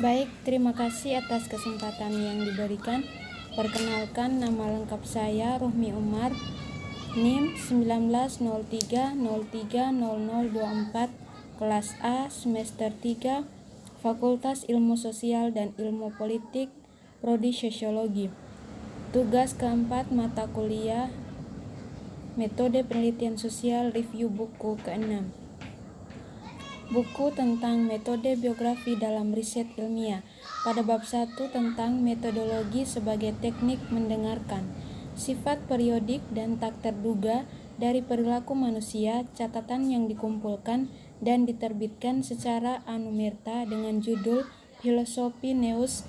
Baik, terima kasih atas kesempatan yang diberikan. Perkenalkan, nama lengkap saya Ruhmi Umar, NIM 1903030024, kelas A, semester 3, Fakultas Ilmu Sosial dan Ilmu Politik, Prodi Sosiologi. Tugas keempat mata kuliah Metode Penelitian Sosial, review buku ke-6. Buku tentang metode biografi dalam riset ilmiah pada bab 1 tentang metodologi sebagai teknik mendengarkan, sifat periodik dan tak terduga dari perilaku manusia, catatan yang dikumpulkan dan diterbitkan secara anumerta dengan judul Filosofi Neus.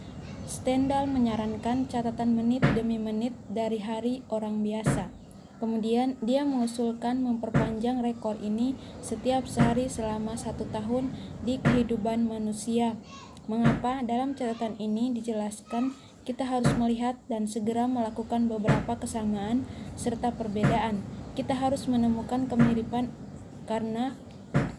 Stendhal menyarankan catatan menit demi menit dari hari orang biasa. Kemudian dia mengusulkan memperpanjang rekor ini setiap sehari selama 1 tahun di kehidupan manusia. Mengapa? Dalam catatan ini dijelaskan kita harus melihat dan segera melakukan beberapa kesamaan serta perbedaan. Kita harus menemukan kemiripan karena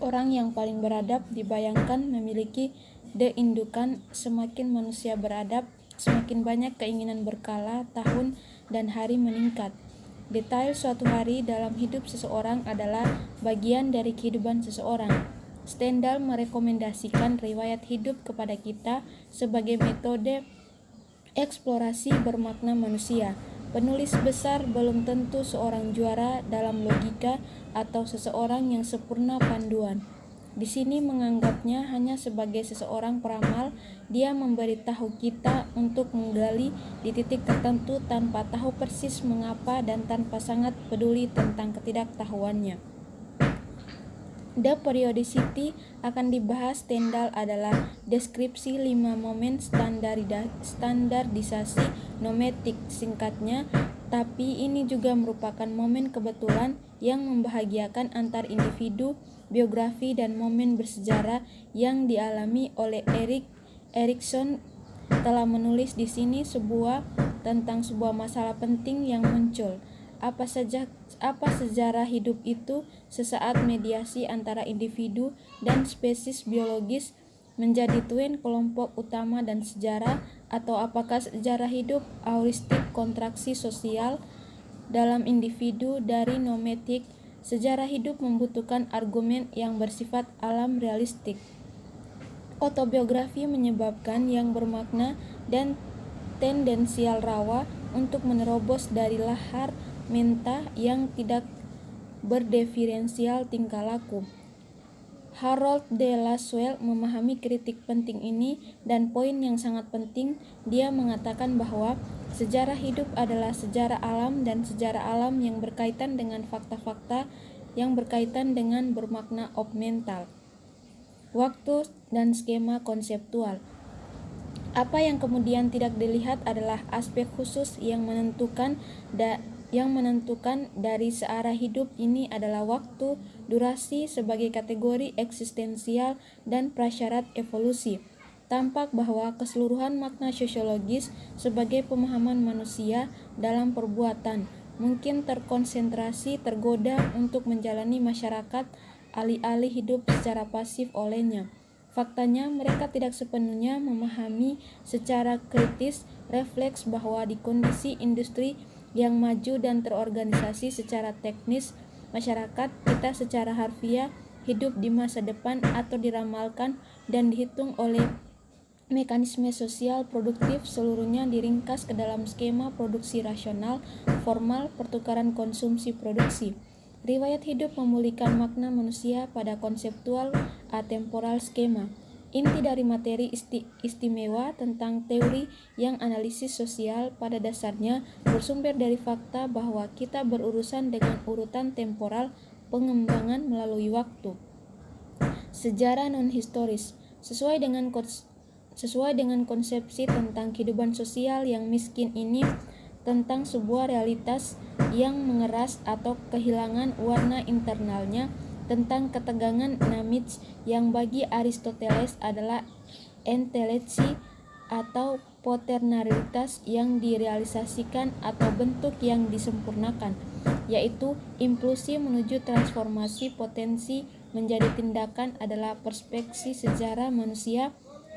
orang yang paling beradab dibayangkan memiliki deindukan. Semakin manusia beradab, semakin banyak keinginan berkala, tahun, dan hari meningkat. Detail suatu hari dalam hidup seseorang adalah bagian dari kehidupan seseorang. Stendhal merekomendasikan riwayat hidup kepada kita sebagai metode eksplorasi bermakna manusia. Penulis besar belum tentu seorang juara dalam logika atau seseorang yang sempurna panduan. Di sini menganggapnya hanya sebagai seseorang peramal. Dia memberitahu kita untuk menggali di titik tertentu tanpa tahu persis mengapa dan tanpa sangat peduli tentang ketidaktahuannya. The periodicity akan dibahas. Stendhal adalah deskripsi 5 momen standarisasi nometik singkatnya, tapi ini juga merupakan momen kebetulan yang membahagiakan antar individu, biografi, dan momen bersejarah yang dialami oleh Erikson telah menulis di sini tentang sebuah masalah penting yang muncul. Apa sejarah hidup itu? Sesaat mediasi antara individu dan spesies biologis menjadi twin kelompok utama dan sejarah, atau apakah sejarah hidup heuristik kontraksi sosial dalam individu dari nometik? Sejarah hidup membutuhkan argumen yang bersifat alam realistik. Autobiografi menyebabkan yang bermakna dan tendensial rawa untuk menerobos dari lahar menta yang tidak berdiferensial tingkah laku. Harold de Lasswell memahami kritik penting ini, dan poin yang sangat penting, dia mengatakan bahwa sejarah hidup adalah sejarah alam, dan sejarah alam yang berkaitan dengan fakta-fakta yang berkaitan dengan bermakna mental, waktu, dan skema konseptual. Apa yang kemudian tidak dilihat adalah aspek khusus yang menentukan dari searah hidup ini adalah waktu, durasi sebagai kategori eksistensial dan prasyarat evolusi. Tampak bahwa keseluruhan makna sosiologis sebagai pemahaman manusia dalam perbuatan mungkin tergoda untuk menjalani masyarakat alih-alih hidup secara pasif olehnya. Faktanya, mereka tidak sepenuhnya memahami secara kritis refleks bahwa di kondisi industri yang maju dan terorganisasi secara teknis, masyarakat kita secara harfiah hidup di masa depan atau diramalkan dan dihitung oleh mekanisme sosial produktif seluruhnya diringkas ke dalam skema produksi rasional, formal, pertukaran konsumsi produksi. Riwayat hidup memulihkan makna manusia pada konseptual atemporal skema. Inti dari materi istimewa tentang teori yang analisis sosial pada dasarnya bersumber dari fakta bahwa kita berurusan dengan urutan temporal pengembangan melalui waktu. Sejarah non-historis sesuai dengan konsepsi tentang kehidupan sosial yang miskin ini, tentang sebuah realitas yang mengeras atau kehilangan warna internalnya, tentang ketegangan namits yang bagi Aristoteles adalah enteleksi atau poternalitas yang direalisasikan atau bentuk yang disempurnakan, yaitu impulsi menuju transformasi potensi menjadi tindakan adalah perspektif sejarah manusia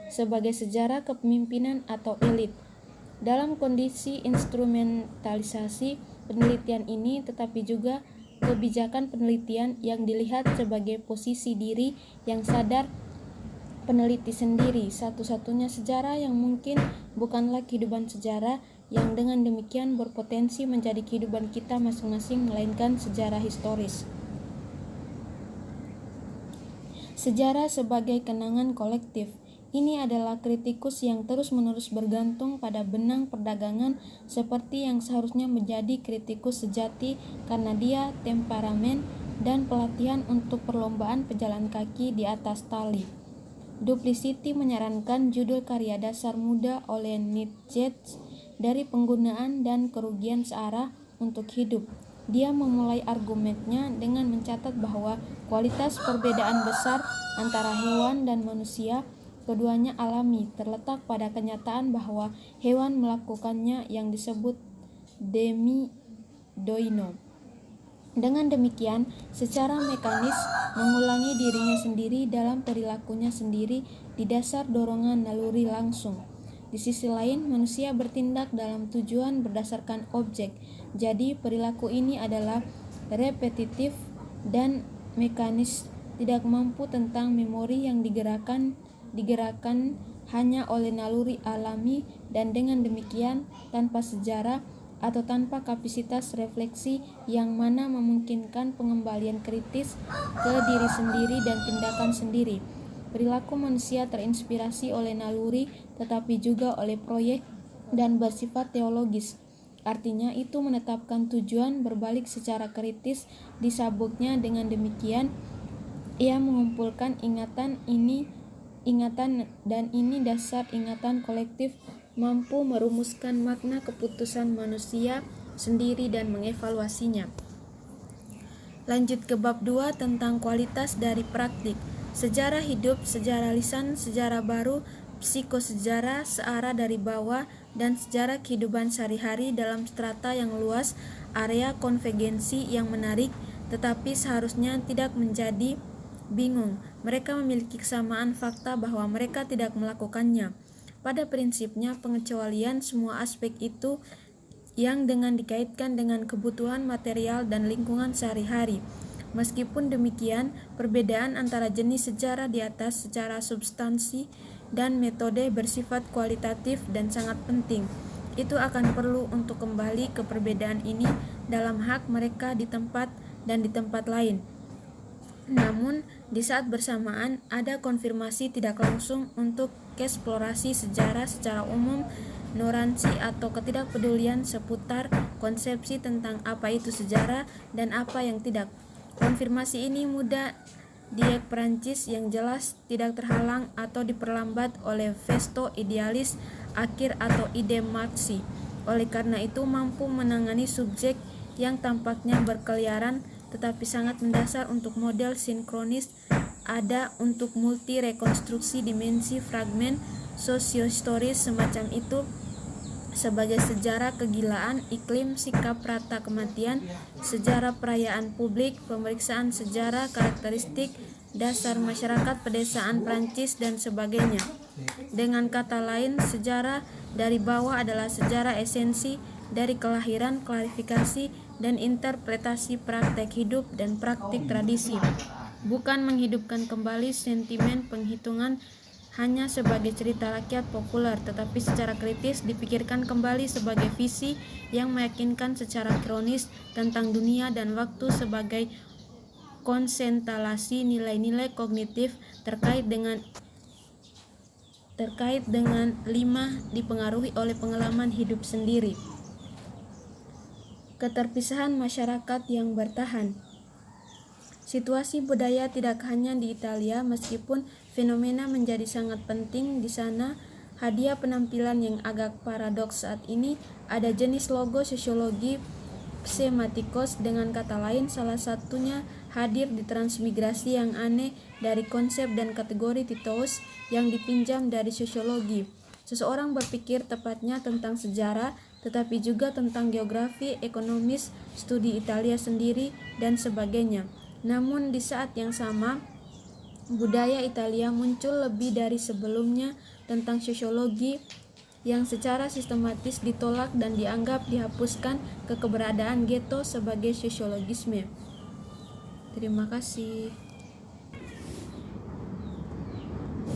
sebagai sejarah kepemimpinan atau elit. Dalam kondisi instrumentalisasi penelitian ini, tetapi juga kebijakan penelitian yang dilihat sebagai posisi diri yang sadar peneliti sendiri. Satu-satunya sejarah yang mungkin bukanlah kehidupan sejarah yang dengan demikian berpotensi menjadi kehidupan kita masing-masing, melainkan sejarah historis. Sejarah sebagai kenangan kolektif. Ini adalah kritikus yang terus-menerus bergantung pada benang perdagangan, seperti yang seharusnya menjadi kritikus sejati karena dia temperamen dan pelatihan untuk perlombaan pejalan kaki di atas tali. Duplicity menyarankan judul karya dasar muda oleh Nietzsche, dari penggunaan dan kerugian searah untuk hidup. Dia memulai argumennya dengan mencatat bahwa kualitas perbedaan besar antara hewan dan manusia, keduanya alami, terletak pada kenyataan bahwa hewan melakukannya yang disebut demi doino. Dengan demikian, secara mekanis mengulangi dirinya sendiri dalam perilakunya sendiri di dasar dorongan naluri langsung. Di sisi lain, manusia bertindak dalam tujuan berdasarkan objek. Jadi, perilaku ini adalah repetitif dan mekanis, tidak mampu tentang memori yang digerakkan hanya oleh naluri alami, dan dengan demikian tanpa sejarah atau tanpa kapasitas refleksi yang mana memungkinkan pengembalian kritis ke diri sendiri dan tindakan sendiri. Perilaku manusia terinspirasi oleh naluri tetapi juga oleh proyek dan bersifat teologis. Artinya itu menetapkan tujuan berbalik secara kritis di sabuknya. Dengan demikian ia mengumpulkan ingatan dan ini dasar ingatan kolektif mampu merumuskan makna keputusan manusia sendiri dan mengevaluasinya. Lanjut ke bab 2 tentang kualitas dari praktik. Sejarah hidup, sejarah lisan, sejarah baru, psikosejarah searah dari bawah, dan sejarah kehidupan sehari-hari dalam strata yang luas, area konvergensi yang menarik, tetapi seharusnya tidak menjadi bingung. Mereka memiliki kesamaan fakta bahwa mereka tidak melakukannya. Pada prinsipnya, pengecualian semua aspek itu yang dengan dikaitkan dengan kebutuhan material dan lingkungan sehari-hari. Meskipun demikian, perbedaan antara jenis sejarah di atas secara substansi dan metode bersifat kualitatif dan sangat penting. Itu akan perlu untuk kembali ke perbedaan ini dalam hak mereka di tempat dan di tempat lain. Namun, di saat bersamaan ada konfirmasi tidak langsung untuk eksplorasi sejarah secara umum, ignoransi atau ketidakpedulian seputar konsepsi tentang apa itu sejarah dan apa yang tidak. Konfirmasi ini mudah diek Perancis yang jelas tidak terhalang atau diperlambat oleh veto idealis akhir atau ide Marxi. Oleh karena itu mampu menangani subjek yang tampaknya berkeliaran tetapi sangat mendasar untuk model sinkronis ada untuk multi rekonstruksi dimensi fragmen sosiohistoris semacam itu sebagai sejarah kegilaan, iklim, sikap rata kematian, sejarah perayaan publik, pemeriksaan sejarah, karakteristik dasar masyarakat pedesaan Prancis dan sebagainya. Dengan kata lain, sejarah dari bawah adalah sejarah esensi dari kelahiran, klarifikasi, dan interpretasi praktek hidup dan praktik tradisi, bukan menghidupkan kembali sentimen penghitungan hanya sebagai cerita rakyat populer, tetapi secara kritis dipikirkan kembali sebagai visi yang meyakinkan secara kronis tentang dunia dan waktu sebagai konsentrasi nilai-nilai kognitif terkait dengan lima dipengaruhi oleh pengalaman hidup sendiri. Keterpisahan masyarakat yang bertahan. Situasi budaya tidak hanya di Italia, meskipun fenomena menjadi sangat penting di sana. Hadiah penampilan yang agak paradoks saat ini, ada jenis logo sosiologi psematikos, dengan kata lain salah satunya hadir di transmigrasi yang aneh dari konsep dan kategori Tito's yang dipinjam dari sosiologi. Seseorang berpikir tepatnya tentang sejarah, tetapi juga tentang geografi, ekonomis, studi Italia sendiri, dan sebagainya. Namun di saat yang sama, budaya Italia muncul lebih dari sebelumnya tentang sosiologi yang secara sistematis ditolak dan dianggap dihapuskan keberadaan ghetto sebagai sosiologisme. Terima kasih.